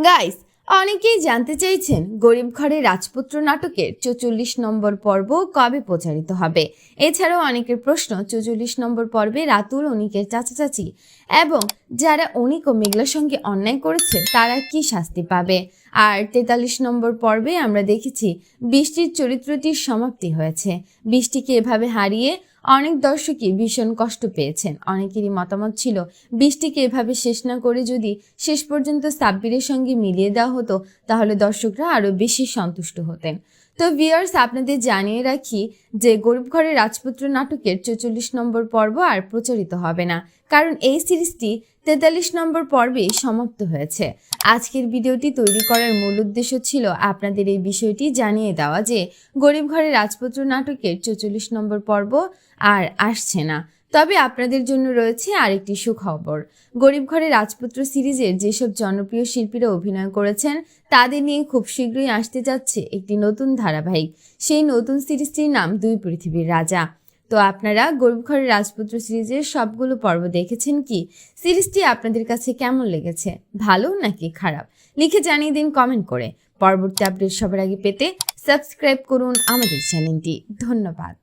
Guys, অনেকেই জানতে চাইছেন গরিব ঘরে রাজপুত্র নাটকের ৪৪ নম্বর পর্ব কবে প্রচারিত হবে। এছাড়াও অনেকের প্রশ্ন ৪৪ নম্বর পর্বে রাতুল অনিকের চাচা চাচি এবং যারা অনিক ও মেঘলার সঙ্গে অন্যায় করেছে তারা কি শাস্তি পাবে। আর ৪৩ নম্বর পর্বে আমরা দেখেছি বৃষ্টির চরিত্রটির সমাপ্তি হয়েছে। বৃষ্টিকে এভাবে হারিয়ে অনেক দর্শকই ভীষণ কষ্ট পেয়েছেন। অনেকেরই মতামত ছিল বৃষ্টিকে এভাবে শেষ না করে যদি শেষ পর্যন্ত সাব্বিরের সঙ্গে মিলিয়ে দেওয়া হতো তাহলে দর্শকরা আরো বেশি সন্তুষ্ট হতেন। তো ভিউয়ার্স, আপনাদের জানিয়ে রাখি যে গরিব ঘরের রাজপুত্র নাটকের ৪৪ নম্বর পর্ব আর প্রচারিত হবে না, কারণ এই সিরিজটি ৪৩ নম্বর পর্বেই সমাপ্ত হয়েছে। আজকের ভিডিওটি তৈরি করার মূল উদ্দেশ্য ছিল আপনাদের এই বিষয়টি জানিয়ে দেওয়া যে গরিব ঘরের রাজপুত্র নাটকের ৪৪ নম্বর পর্ব আর আসছে না। তবে আপনাদের জন্য রয়েছে আরেকটি সুখবর। গরিব ঘরের রাজপুত্র সিরিজের যেসব জনপ্রিয় শিল্পীরা অভিনয় করেছেন তাদের নিয়ে খুব শীঘ্রই আসতে যাচ্ছে একটি নতুন ধারাবাহিক। সেই নতুন সিরিজটির নাম দুই পৃথিবীর রাজা। তো আপনারা গরিব ঘরের রাজপুত্র সিরিজের সবগুলো পর্ব দেখেছেন কি? সিরিজটি আপনাদের কাছে কেমন লেগেছে, ভালো নাকি খারাপ? লিখে জানিয়ে দিন কমেন্ট করে। পরবর্তী আপডেট সবার আগে পেতে সাবস্ক্রাইব করুন আমাদের চ্যানেলটি। ধন্যবাদ।